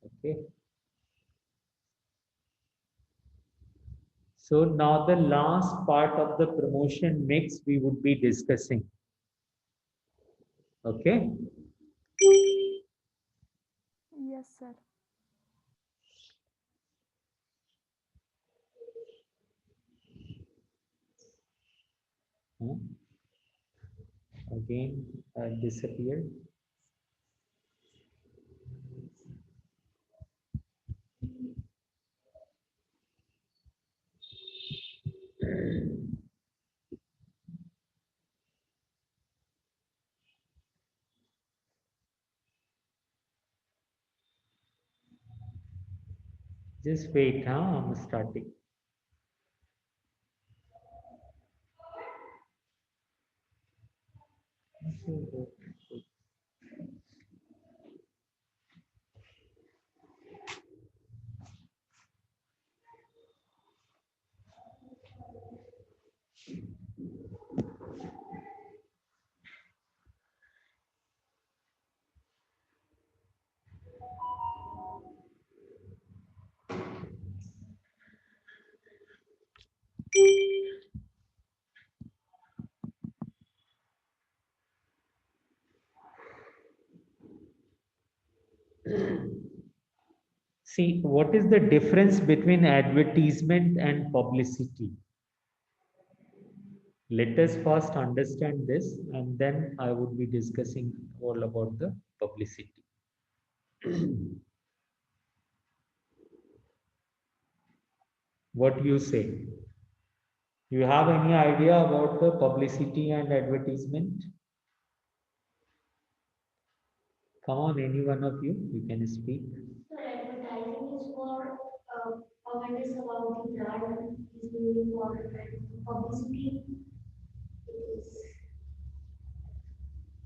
Okay. So now the last part of the promotion mix we would be discussing. Okay. Yes, sir. Hmm. Again, disappeared. Just wait, huh? I'm starting. See, what is the difference between advertisement and publicity? Let us first understand this, and then I would be discussing all about the publicity. What do you say? You have any idea about the publicity and advertisement? Come on, any one of you can speak. So advertising is for awareness about the brand, is meaning for publicity.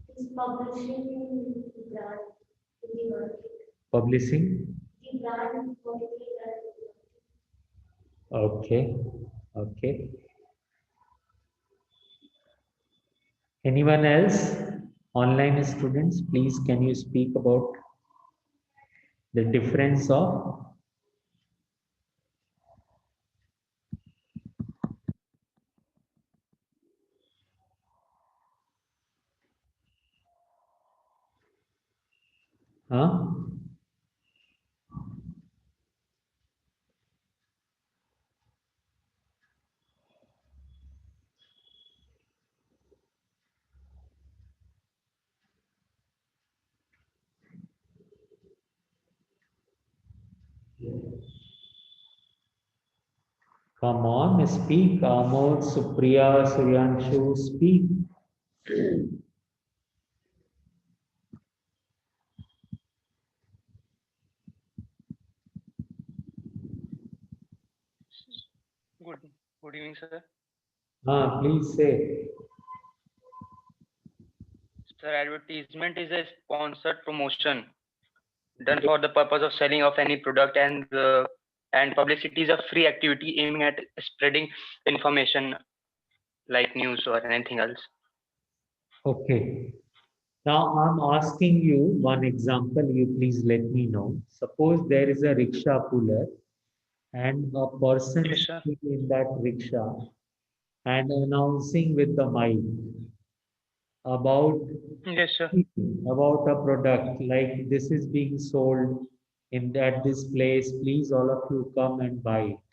It is publishing the brand in the market. Publishing? The brand for the brand. Okay. Okay. Anyone else? Online students, please can you speak about the difference of huh? Come on, speak. Amod, Supriya, Suryanshu, speak. Good, good evening, sir. Please say. Sir, advertisement is a sponsored promotion done for the purpose of selling of any product, and publicity is a free activity aiming at spreading information like news or anything else. Okay. Now I'm asking you one example. You please let me know. Suppose there is a rickshaw puller and a person Yes, sir. sitting in that rickshaw and announcing with the mic about Yes, sir. about a product like this is being sold in that this place. Please, all of you come and buy it.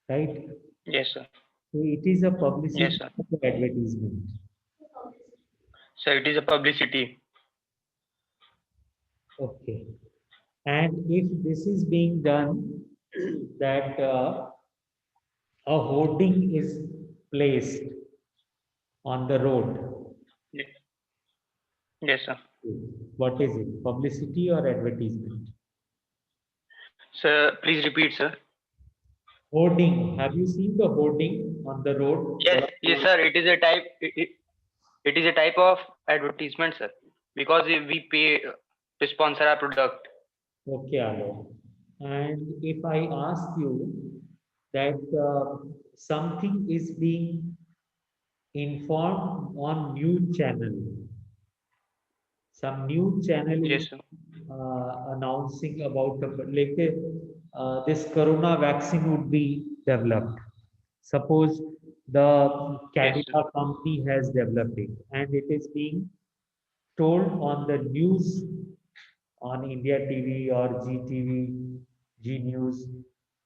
Right? Yes, sir. So it is a Yes, publicity sir. of the advertisement. So it is a publicity. Okay. And if this is being done, that a hoarding is placed on the road. Ye- Yes, sir. What is it? Publicity or advertisement? Sir, please repeat, sir. Hoarding. Have you seen the hoarding on the road? Yes, yes, sir. It is a type. It is a type of advertisement, sir, because we pay to sponsor our product. Okay, Alok. And if I ask you that something is being informed on news channel, some news channel is Yes, sir. announcing about like this corona vaccine would be developed. Suppose the Yes, sir. Cadila company has developed it and it is being told on the news on India TV or GTV, G News,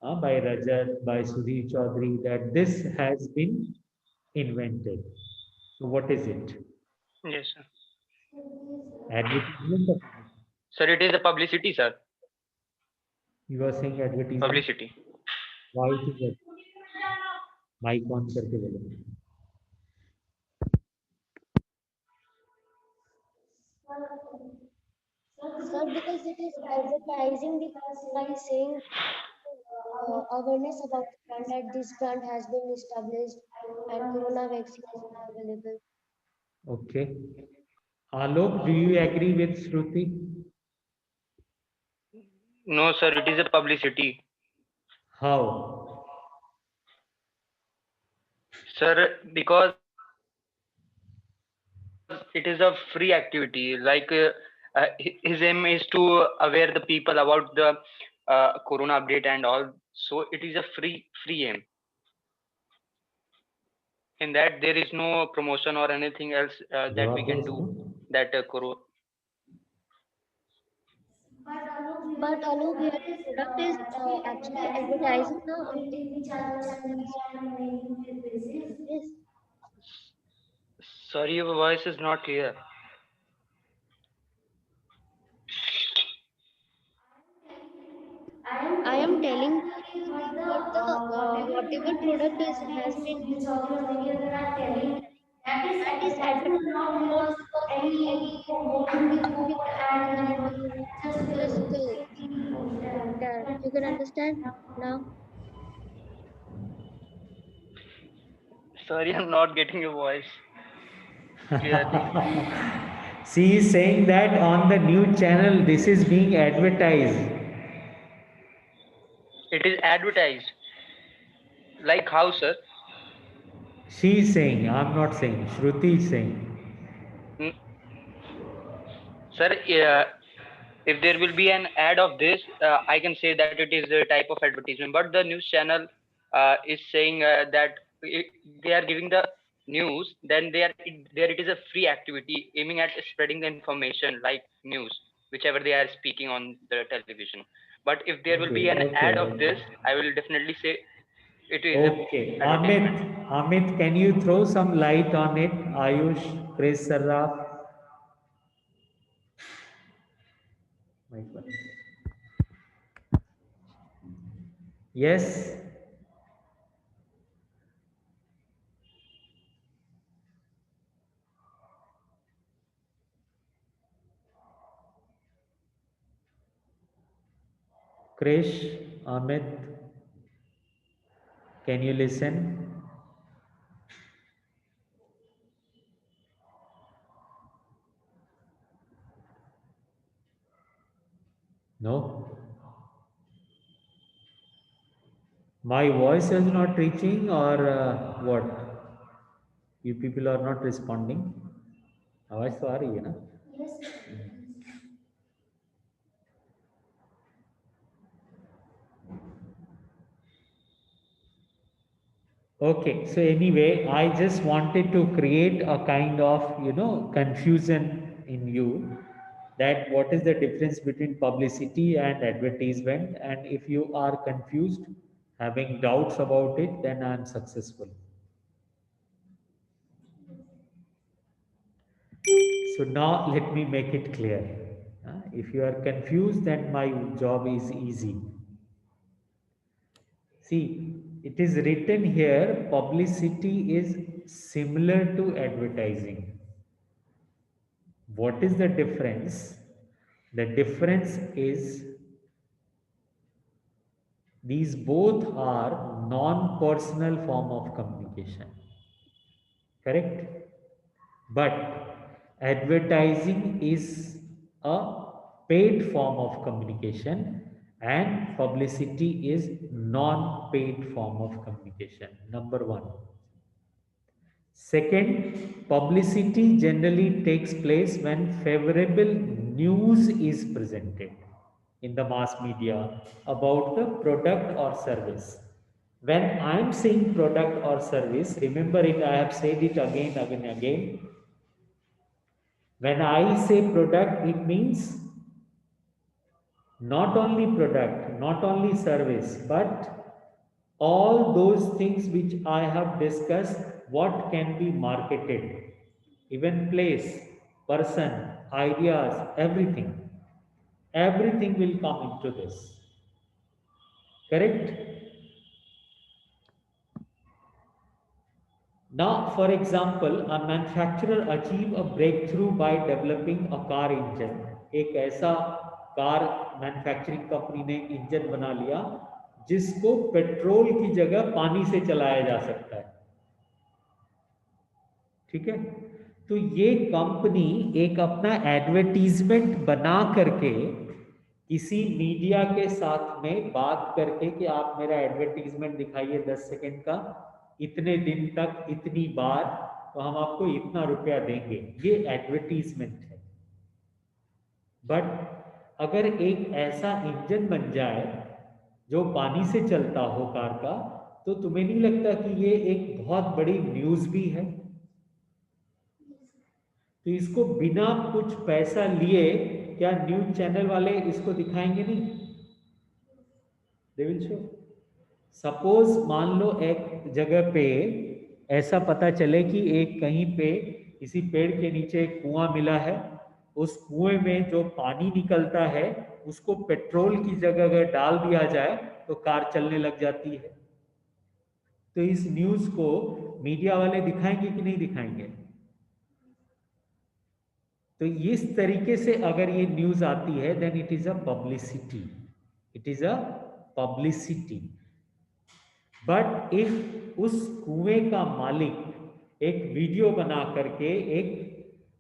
by Rajat, by Sudhir Chaudhary, that this has been invented. So what is it? Yes, sir. Advertisement? Or Sir, it is a publicity, sir. you are saying advertisement? Publicity. Why it is it? Mic on करके बोलो. Sir, because it is advertising because by saying awareness about the brand that this brand has been established and corona vaccine is now available. Okay. Alok, do you agree with Shruti? No, sir, it is a publicity. How? Sir, because it is a free activity. Like his aim is to aware the people about the corona update and all. So it is a free aim. In that there is no promotion or anything else that we जवाब दो can do. उसको. That But Anup, your product is actually advertising now on TV channels and yes. sorry, your voice is not clear. I am telling you what the whatever product is has been that is advertising not because any movie product and just yeah, you can understand now. Sorry, I'm not getting your voice clearly. She is saying that on the new channel this is being advertised. It is advertised. Like how, sir? She is saying, I'm not saying, Shruti is saying. Mm, Sir, if there will be an ad of this, I can say that it is a type of advertisement. But the news channel is saying that they are giving the news, then there it is a free activity aiming at spreading the information like news, whichever they are speaking on the television. But if there will be Okay, an ad okay, of this, okay. I will definitely say it is a Okay, advertisement. Amit, can you throw some light on it? Ayush, Chris Sarraf. Mic one. Yes. Krish, Amit, can you listen? No. My voice is not reaching or what? You people are not responding. आवाज तो आ रही है ना? Okay, so anyway, I just wanted to create a kind of, confusion in you that what is the difference between publicity and advertisement, and if you are confused, having doubts about it, then I am successful. So now let me make it clear. If you are confused, then my job is easy. See, it is written here, publicity is similar to advertising. What is the difference? The difference is these both are non-personal form of communication. Correct? But advertising is a paid form of communication and publicity is non-paid form of communication. Number one. Second, publicity generally takes place when favorable news is presented in the mass media about the product or service. When I am saying product or service, remember it, I have said it again, again. When I say product, it means not only product, not only service, but all those things which I have discussed, what can be marketed, even place, person, ideas, everything. Everything will come into this. Correct? Now, for example, a manufacturer achieve a breakthrough by developing a car engine. एक ऐसा car manufacturing company ने engine बना लिया जिसको petrol की जगह पानी से चलाया जा सकता है। ठीक है, तो ये कंपनी एक अपना एडवर्टीजमेंट बना करके किसी मीडिया के साथ में बात करके कि आप मेरा एडवर्टीजमेंट दिखाइए 10 सेकंड का, इतने दिन तक इतनी बार, तो हम आपको इतना रुपया देंगे। ये एडवर्टीजमेंट है। बट अगर एक ऐसा इंजन बन जाए जो पानी से चलता हो कार का, तो तुम्हें नहीं लगता कि ये एक बहुत बड़ी न्यूज भी है? तो इसको बिना कुछ पैसा लिए क्या न्यूज चैनल वाले इसको दिखाएंगे नहीं? They will show. सपोज मान लो एक जगह पे ऐसा पता चले कि एक कहीं पे किसी पेड़ के नीचे एक कुआं मिला है, उस कुएं में जो पानी निकलता है उसको पेट्रोल की जगह अगर डाल दिया जाए तो कार चलने लग जाती है। तो इस न्यूज को मीडिया वाले दिखाएंगे कि नहीं दिखाएंगे? तो इस तरीके से अगर ये न्यूज आती है, then it is a publicity, it is a publicity. But if उस कुएं का मालिक एक वीडियो बना करके एक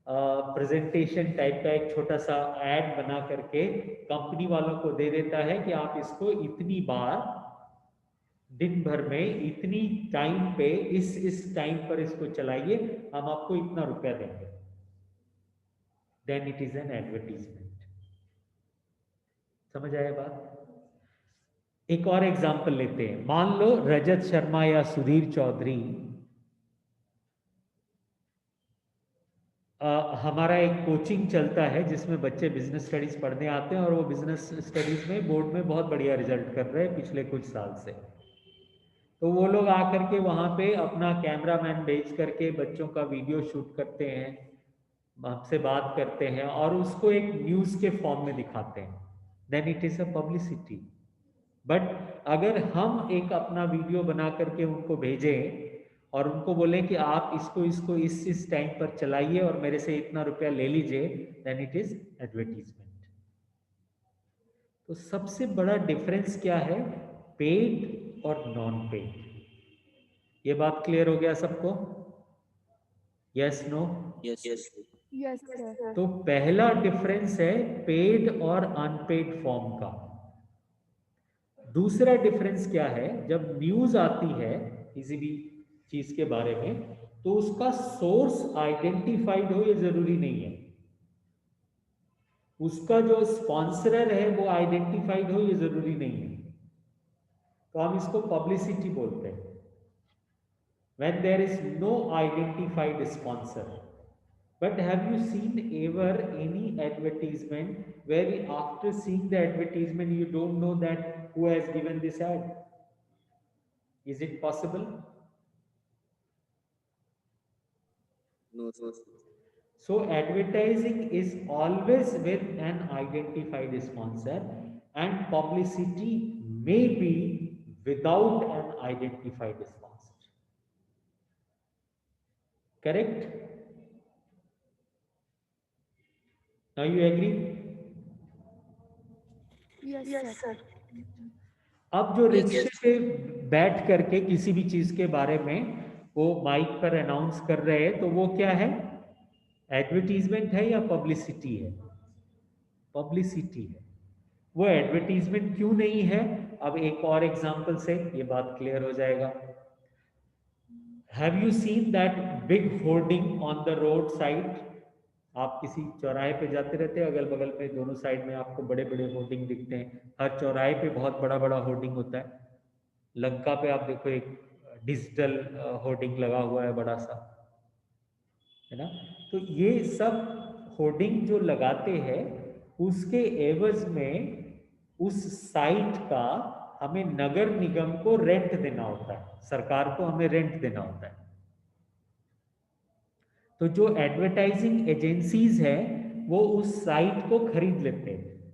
प्रेजेंटेशन टाइप का एक छोटा सा एड बना करके कंपनी वालों को दे देता है कि आप इसको इतनी बार दिन भर में इतनी टाइम पे इस टाइम पर इसको चलाइए, हम आपको इतना रुपया देंगे, then it is an advertisement. समझ आया बात? एक और एग्जांपल लेते हैं। मान लो रजत शर्मा या सुधीर चौधरी, हमारा एक कोचिंग चलता है जिसमें बच्चे बिजनेस स्टडीज पढ़ने आते हैं और वो बिजनेस स्टडीज में बोर्ड में बहुत बढ़िया रिजल्ट कर रहे हैं पिछले कुछ साल से। तो वो लोग आकर के वहाँ पे अपना कैमरामैन भेज करके बच्चों का वीडियो शूट करते हैं, हमसे बात करते हैं और उसको एक न्यूज़ के फॉर्म में दिखाते हैं, then it is a publicity. But अगर हम एक अपना वीडियो बना करके उनको भेजें और उनको बोलें कि आप इसको इस टाइम पर चलाइए और मेरे से इतना रुपया ले लीजिए, देन इट इज एडवर्टीजमेंट। तो सबसे बड़ा डिफरेंस क्या है, पेड और नॉन पेड? ये बात क्लियर हो गया सबको? Yes no? Yes, sir. तो पहला डिफरेंस है पेड और अनपेड फॉर्म का। दूसरा डिफरेंस क्या है, जब न्यूज आती है किसी भी चीज के बारे में तो उसका सोर्स आइडेंटिफाइड हो ये जरूरी नहीं है, उसका जो स्पॉन्सरर है वो आइडेंटिफाइड हो ये जरूरी नहीं है। तो हम इसको पब्लिसिटी बोलते हैं, when there is no identified sponsor. But have you seen ever any advertisement where after seeing the advertisement you don't know that who has given this ad? Is it possible? No, sir. So advertising is always with an identified sponsor and publicity may be without an identified sponsor. Correct? Now you agree? Yes, sir. अब जो रिक्शे पे बैठ करके किसी भी चीज के बारे में वो माइक पर अनाउंस कर रहे हैं, तो वो क्या है, एडवर्टीजमेंट है या पब्लिसिटी है? पब्लिसिटी है। वो एडवर्टीजमेंट क्यों नहीं है, अब एक और एग्जांपल से ये बात क्लियर हो जाएगा। Have you seen that big hoarding on the road side आप किसी चौराहे पे जाते रहते हैं, अगल बगल में दोनों साइड में आपको बड़े बड़े होर्डिंग दिखते हैं, हर चौराहे पे बहुत बड़ा बड़ा होर्डिंग होता है। लंका पे आप देखो एक डिजिटल होर्डिंग लगा हुआ है बड़ा सा, है ना। तो ये सब होर्डिंग जो लगाते हैं उसके एवज में उस साइट का हमें नगर निगम को रेंट देना होता है, सरकार को हमें रेंट देना होता है। तो जो एडवर्टाइजिंग एजेंसीज है वो उस साइट को खरीद लेते हैं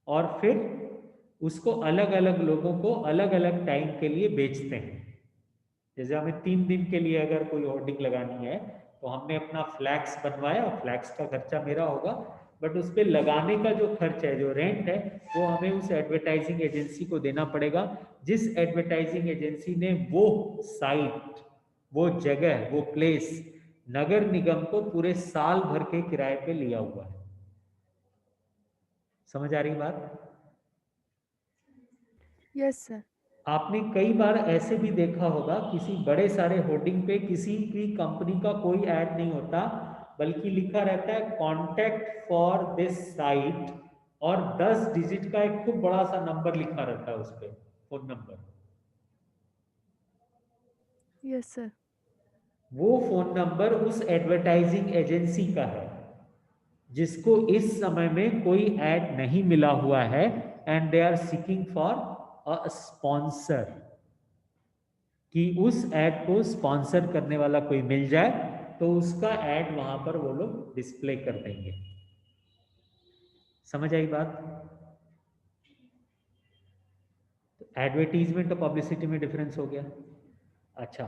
और फिर उसको अलग अलग लोगों को अलग अलग टाइम के लिए बेचते हैं। जैसे हमें 3 दिन के लिए अगर कोई होर्डिंग लगानी है तो हमने अपना फ्लैक्स बनवाया, फ्लैक्स का खर्चा मेरा होगा, बट उस पर लगाने का जो खर्च है, जो रेंट है, वो हमें उस एडवर्टाइजिंग एजेंसी को देना पड़ेगा, जिस एडवर्टाइजिंग एजेंसी ने वो साइट, वो जगह, वो प्लेस नगर निगम को पूरे साल भर के किराए पे लिया हुआ है। समझ आ रही बात? Yes sir. आपने कई बार ऐसे भी देखा होगा किसी बड़े सारे होर्डिंग पे किसी भी कंपनी का कोई ऐड नहीं होता, बल्कि लिखा रहता है कॉन्टैक्ट फॉर दिस साइट, और 10 डिजिट का एक खूब बड़ा सा नंबर लिखा रहता है उस पर, फोन नंबर। Yes sir. वो फोन नंबर उस एडवर्टाइजिंग एजेंसी का है जिसको इस समय में कोई ऐड नहीं मिला हुआ है, and they are seeking for a sponsor, कि उस ऐड को स्पॉन्सर करने वाला कोई मिल जाए तो उसका ऐड वहां पर वो लोग डिस्प्ले कर देंगे। समझ आई बात? तो एडवर्टीजमेंट और पब्लिसिटी में डिफरेंस हो गया। अच्छा,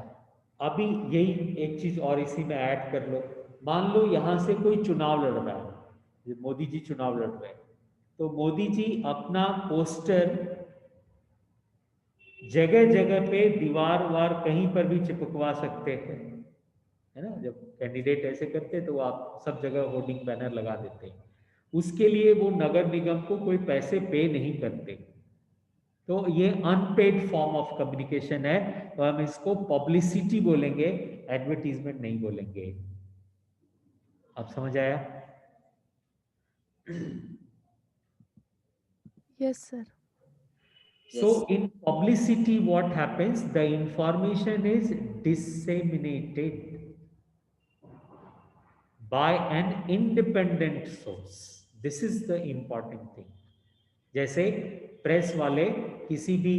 अभी यही एक चीज और इसी में ऐड कर लो। मान लो यहां से कोई चुनाव लड़ रहा है, मोदी जी चुनाव लड़ रहे हैं, तो मोदी जी अपना पोस्टर जगह जगह पे दीवार वार कहीं पर भी चिपकवा सकते हैं, है ना। जब कैंडिडेट ऐसे करते हैं तो आप सब जगह होर्डिंग बैनर लगा देते हैं, उसके लिए वो नगर निगम को कोई पैसे पे नहीं करते। तो ये अनपेड फॉर्म ऑफ कम्युनिकेशन है, तो हम इसको पब्लिसिटी बोलेंगे, एडवर्टीजमेंट नहीं बोलेंगे। आप समझ आया? Yes sir. So in publicity what happens, the information is disseminated by an independent source. This is the important thing. जैसे प्रेस वाले किसी भी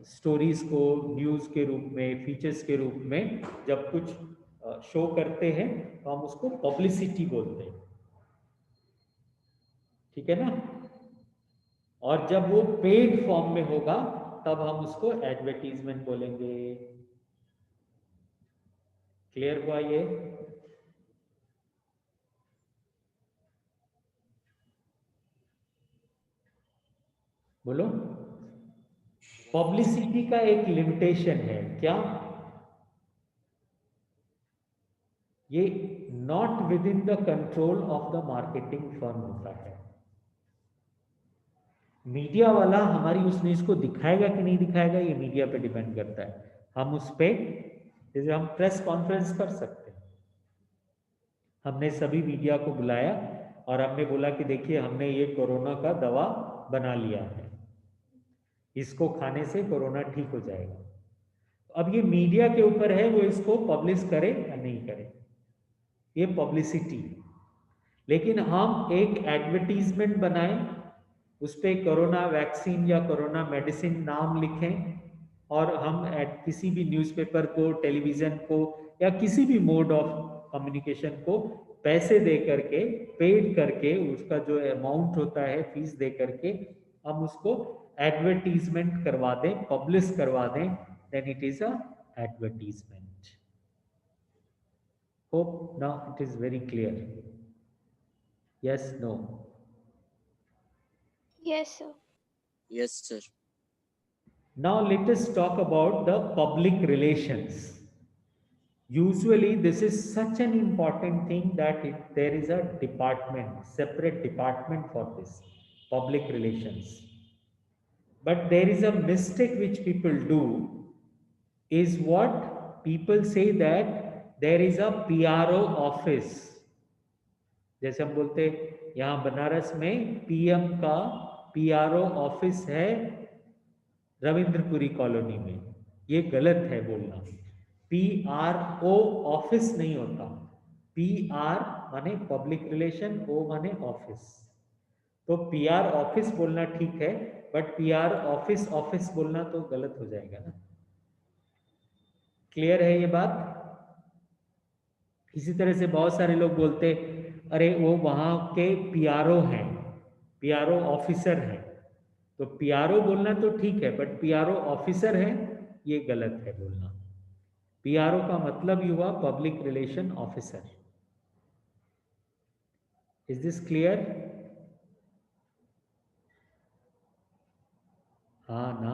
स्टोरीज को न्यूज के रूप में, फीचर्स के रूप में जब कुछ शो करते हैं तो हम उसको पब्लिसिटी बोलते हैं, ठीक है ना। और जब वो पेड फॉर्म में होगा तब हम उसको एडवर्टीजमेंट बोलेंगे। क्लियर हुआ ये? बोलो। पब्लिसिटी का एक लिमिटेशन है, क्या? ये not with in the control of the marketing firm होता है। मीडिया वाला हमारी उस न्यूज को दिखाएगा कि नहीं दिखाएगा, ये मीडिया पे डिपेंड करता है। हम उस पे, जैसे हम प्रेस कॉन्फ्रेंस कर सकते हैं, हमने सभी मीडिया को बुलाया और हमने बोला कि देखिए हमने ये कोरोना का दवा बना लिया है, इसको खाने से कोरोना ठीक हो जाएगा। अब ये मीडिया के ऊपर है वो इसको पब्लिश करे या नहीं करे, ये पब्लिसिटी। लेकिन हम एक एडवर्टीजमेंट बनाएं, उस पर कोरोना वैक्सीन या कोरोना मेडिसिन नाम लिखें, और हम किसी भी न्यूज़पेपर को, टेलीविजन को, या किसी भी मोड ऑफ कम्युनिकेशन को पैसे दे करके, पेड करके, उसका जो अमाउंट होता है फीस दे करके हम उसको एडवर्टीजमेंट करवा दें, पब्लिश करवा दें, then it is a advertisement. Hope now it is very clear. Yes, no? Yes, sir. Yes sir. Now let us talk about the public relations. Usually this is such an important thing that there is a department, separate department for this, public relations. But there is a mistake which people do, is what people say that there is a PRO office. जैसे हम बोलते यहाँ बनारस में PM का PRO office है Ravindrapuri colony में, ये गलत है बोलना। पीआरओ ऑफिस नहीं होता, पीआर माने पब्लिक रिलेशन, ओ माने ऑफिस। तो पीआर ऑफिस बोलना ठीक है, बट पीआर ऑफिस ऑफिस बोलना तो गलत हो जाएगा ना। क्लियर है ये बात? इसी तरह से बहुत सारे लोग बोलते अरे वो वहां के पीआरओ हैं, पीआरओ ऑफिसर हैं। तो पीआरओ बोलना तो ठीक है, बट पीआरओ ऑफिसर है ये गलत है बोलना। पीआरओ का मतलब ही हुआ public relation officer. Is this clear? हाँ ना।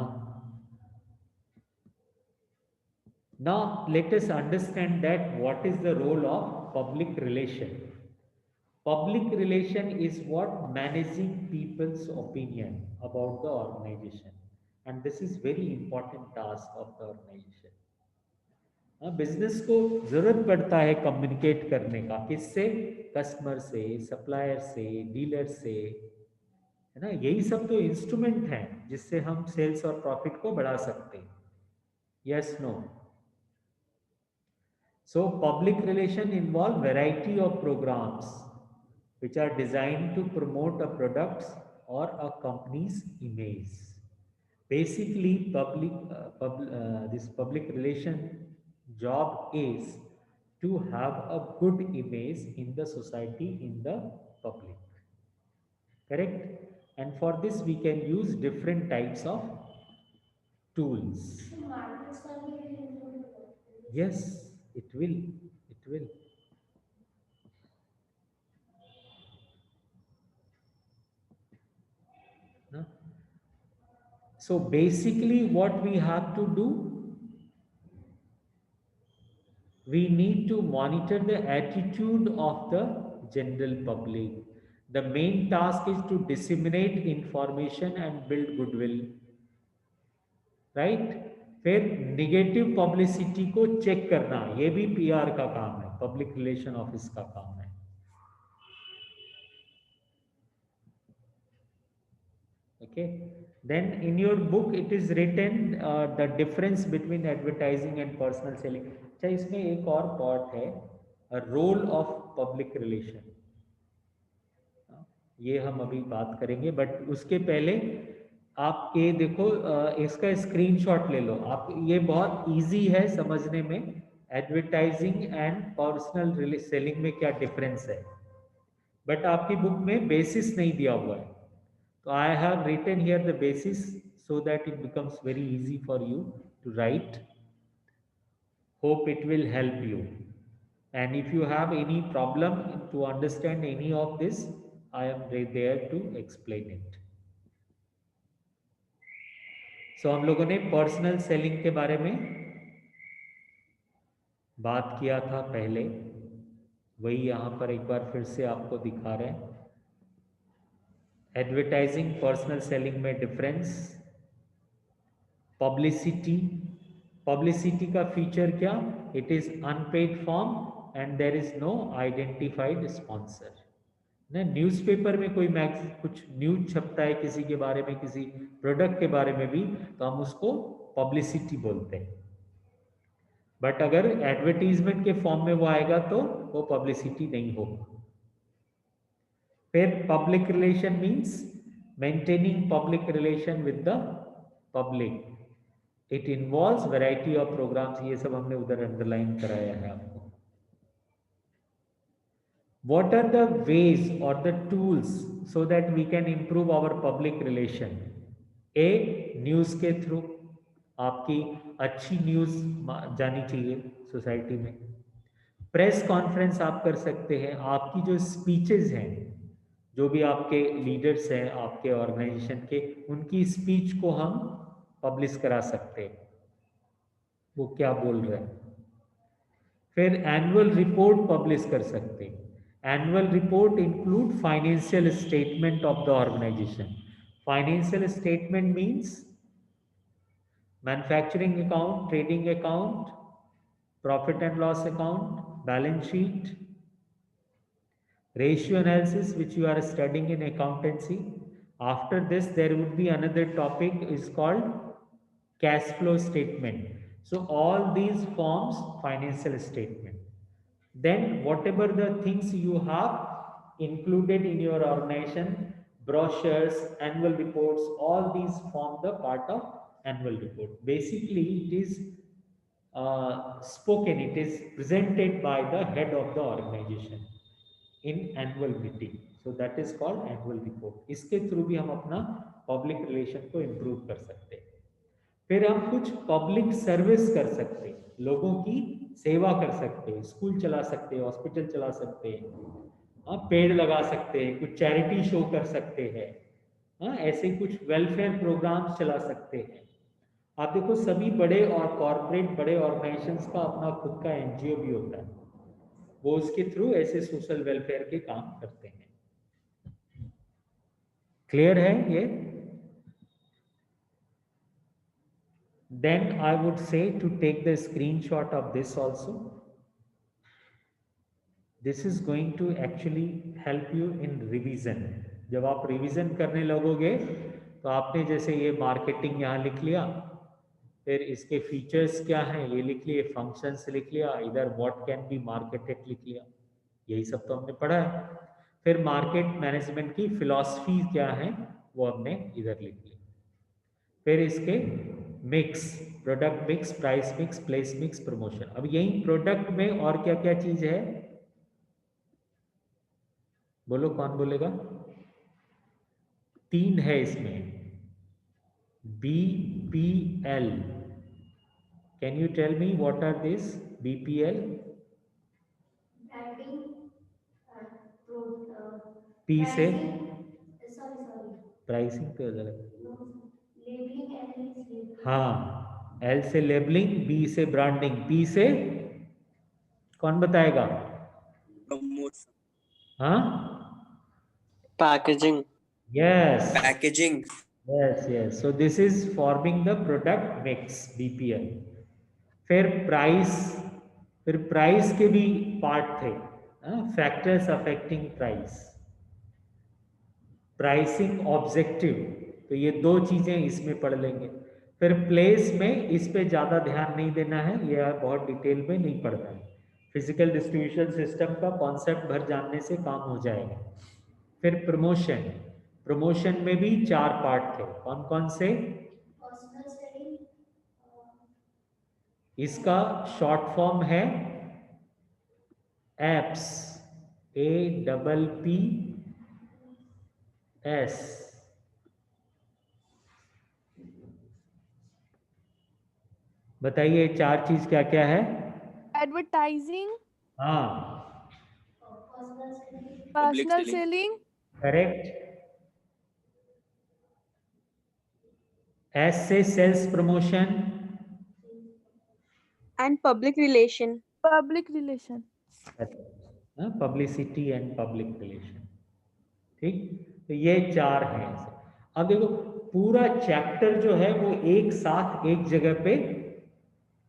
Now let us understand that what is the role of public relation. Public relation is what managing people's opinion about the organization, and this is very important task of the organization. Business को जरूरत पड़ता है communicate करने का, किससे? Customer से, supplier से, dealer से, है ना। यही सब तो इंस्ट्रूमेंट हैं जिससे हम सेल्स और प्रॉफिट को बढ़ा सकते हैं। Yes no? So public relation involve variety of programs which are designed to promote a product's or a company's image. Basically, this public relation job is to have a good image in the society, in the public. Correct? And for this we can use different types of tools. Yes, it will. It will. No? So basically what we have to do, we need to monitor the attitude of the general public. The main task is to disseminate information and build goodwill. Right? फिर negative publicity को check करना, ये भी PR का काम है, public relation office का काम है। Okay, then in your book it is written the difference between advertising and personal selling. अच्छा, इसमें एक और पार्ट है, रोल ऑफ पब्लिक रिलेशन, ये हम अभी बात करेंगे, बट उसके पहले आप ये देखो, इसका स्क्रीनशॉट ले लो आप, ये बहुत इजी है समझने में। एडवर्टाइजिंग एंड पर्सनल सेलिंग में क्या डिफरेंस है, बट आपकी बुक में बेसिस नहीं दिया हुआ है, तो I have written here the basis so that it becomes very easy for you to write. Hope it will help you. And if you have any problem to understand any of this, I am there to explain it. So हम लोगों ने personal selling के बारे में बात किया था पहले, वही यहाँ पर एक बार फिर से आपको दिखा रहे हैं। एडवर्टाइजिंग पर्सनल सेलिंग में डिफरेंस, पब्लिसिटी, पब्लिसिटी का फीचर क्या? It is unpaid form and there is no identified sponsor. ना न्यूज़पेपर में कोई कुछ न्यूज छपता है किसी के बारे में, किसी प्रोडक्ट के बारे में भी, तो हम उसको पब्लिसिटी बोलते हैं, बट अगर एडवर्टीजमेंट के फॉर्म में वो आएगा तो वो पब्लिसिटी नहीं होगा। फिर public relation means maintaining public relation with the public, it involves variety of programmes, ये सब हमने उधर अंडरलाइन कराया है आपको। What are the ways or the tools so that we can improve our public relation? A, news के through, आपकी अच्छी न्यूज जानी चाहिए सोसाइटी में। प्रेस कॉन्फ्रेंस आप कर सकते हैं, आपकी जो स्पीचेस हैं, जो भी आपके लीडर्स हैं आपके ऑर्गेनाइजेशन के, उनकी स्पीच को हम पब्लिश करा सकते हैं, वो क्या बोल रहे हैं। फिर एनुअल रिपोर्ट पब्लिश कर सकते हैं। Annual report include financial statement of the organization. Financial statement means manufacturing account, trading account, profit and loss account, balance sheet, ratio analysis, which you are studying in accountancy. After this, there would be another topic is called cash flow statement. So all these forms financial statement. Then whatever the things you have included in your organization, brochures, annual reports, all these form the part of annual report. Basically, it is spoken, it is presented by the head of the organization in annual meeting. So that is called annual report. इसके through भी हम अपना public relation को improve कर सकते हैं. फिर हम कुछ पब्लिक सर्विस कर सकते हैं, लोगों की सेवा कर सकते हैं, स्कूल चला सकते हैं, हॉस्पिटल चला सकते हैं, पेड़ लगा सकते हैं, कुछ चैरिटी शो कर सकते हैं, ऐसे कुछ वेलफेयर प्रोग्राम्स चला सकते हैं. आप देखो सभी बड़े और कॉर्पोरेट बड़े ऑर्गेनाइजेशंस का अपना खुद का एनजीओ भी होता है, वो उसके थ्रू ऐसे सोशल वेलफेयर के काम करते हैं. क्लियर है ये? Then I would say to take the screenshot of this also. This is going to actually help you in revision. जब आप रिवीजन करने लगोगे तो आपने जैसे ये मार्केटिंग यहाँ लिख लिया, फिर इसके फीचर्स क्या हैं ये लिख लिए, फंक्शंस लिख लिया, इधर व्हाट कैन बी मार्केटेड लिख लिया, यही सब तो हमने पढ़ा है. फिर मार्केट मैनेजमेंट की फिलॉसफी क्या है वो हमने इधर लिख लिया. फिर इसके mix, product mix, price mix, place mix, promotion. अब यही प्रोडक्ट में और क्या क्या चीज है बोलो, कौन बोलेगा? 3 है इसमें. BPL, can you tell me what are this BPL? P से प्राइसिंग तो अलग. हाँ, L से लेबलिंग, B से ब्रांडिंग, P से कौन बताएगा? प्रमोशन. हाँ, packaging. Yes, packaging. Yes, yes. So this is forming the product mix, BPL. फिर प्राइस के भी पार्ट थे, factors affecting price, pricing objective, तो ये 2 चीजें इसमें पढ़ लेंगे. फिर प्लेस में इस पे ज्यादा ध्यान नहीं देना है, ये बहुत डिटेल में नहीं पढ़ना है, फिजिकल डिस्ट्रीब्यूशन सिस्टम का कॉन्सेप्ट भर जानने से काम हो जाएगा. फिर प्रमोशन में भी 4 पार्ट थे, कौन कौन से? इसका शॉर्ट फॉर्म है एप्स, APPS. बताइए 4 चीज क्या क्या है? एडवर्टाइजिंग, हाँ, पर्सनल सेलिंग, करेक्ट. S से sales promotion, and public relation. Public relation. Publicity and public relation. ठीक, तो ये 4 हैं. अब देखो पूरा चैप्टर जो है वो एक साथ एक जगह पे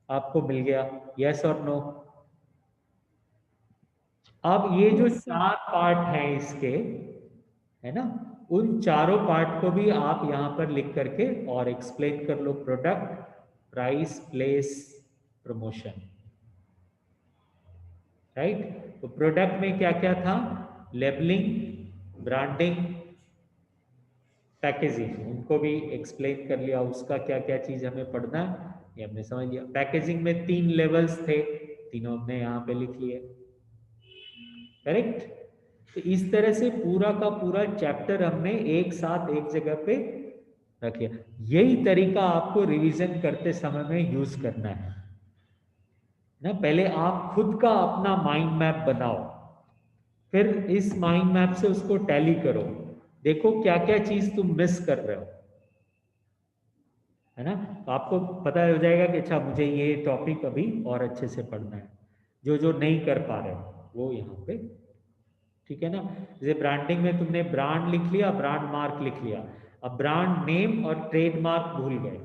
आपको मिल गया, यस और नो? अब ये जो 4 पार्ट हैं इसके, है ना, उन चारों पार्ट को भी आप यहाँ पर लिख करके और एक्सप्लेन कर लो. Product, price, place, promotion. Right. तो प्रोडक्ट में क्या क्या था? लेबलिंग, ब्रांडिंग, पैकेजिंग, उनको भी एक्सप्लेन कर लिया, उसका क्या क्या चीज हमें पढ़ना है ये हमने समझ लिया. पैकेजिंग में 3 लेवल्स थे, तीनों हमने यहाँ पे लिख लिए. करेक्ट. तो इस तरह से पूरा का पूरा चैप्टर हमने एक साथ एक जगह पे रख लिया. यही तरीका आपको रिवीजन करते समय में यूज करना है ना. पहले आप खुद का अपना माइंड मैप बनाओ, फिर इस माइंड मैप से उसको टैली करो, देखो क्या क्या चीज तुम मिस कर रहे हो, है ना. तो आपको पता हो जाएगा कि अच्छा मुझे ये टॉपिक अभी और अच्छे से पढ़ना है, जो नहीं कर पा रहे वो यहाँ पे. ठीक है ना. जैसे ब्रांडिंग में तुमने ब्रांड लिख लिया, ब्रांड मार्क लिख लिया, अब ब्रांड नेम और ट्रेडमार्क भूल गए,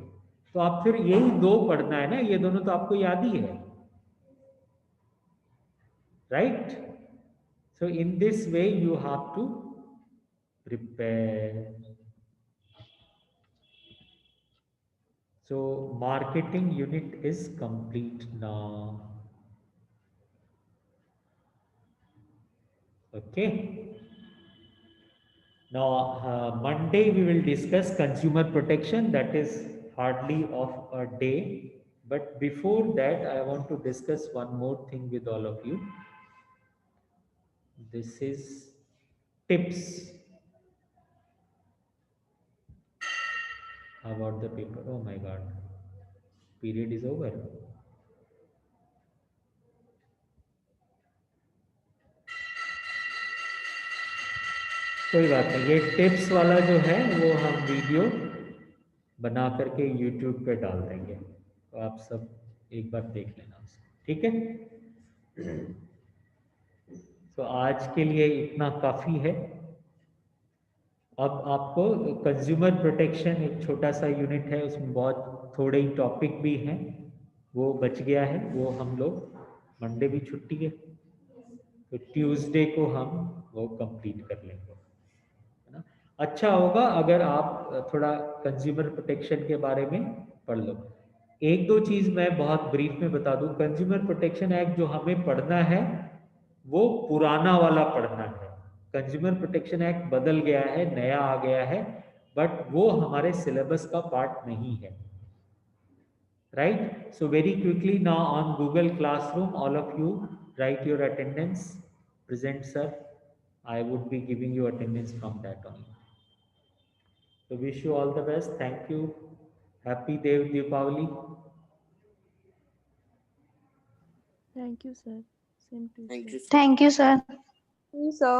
तो आप फिर यही 2 पढ़ना है ना, ये दोनों तो आपको याद ही है. Right. So in this way, you have to prepare. So marketing unit is complete now. Okay. Now, Monday we will discuss consumer protection. That is hardly of a day. But before that, I want to discuss one more thing with all of you. This is tips. How about the paper? Oh my God. Period is over. कोई बात नहीं, ये tips वाला जो है वो हम video बना करके YouTube पे डाल देंगे, तो आप सब एक बार देख लेना उसको, ठीक है। तो आज के लिए इतना काफ़ी है। अब आपको कंज्यूमर प्रोटेक्शन एक छोटा सा यूनिट है, उसमें बहुत थोड़े ही टॉपिक भी हैं, वो बच गया है, वो हम लोग मंडे भी छुट्टी है तो ट्यूसडे को हम वो कंप्लीट कर लेंगे, है ना। अच्छा होगा अगर आप थोड़ा कंज्यूमर प्रोटेक्शन के बारे में पढ़ लो। एक दो चीज़ मैं बहुत ब्रीफ में बता दूं, कंज्यूमर प्रोटेक्शन एक्ट जो हमें पढ़ना है वो पुराना वाला पढ़ना है। कंज्यूमर प्रोटेक्शन एक्ट बदल गया है, नया आ गया है, बट वो हमारे सिलेबस का पार्ट नहीं है, right. So very quickly now on Google classroom all of you write your attendance. Present, sir. I would be giving you attendance from that only. So wish you all the best. Thank you. Happy Dev Deepavali. Thank you, sir. Same to you. Thank sir. you, sir. Thank you, sir. Yes, sir.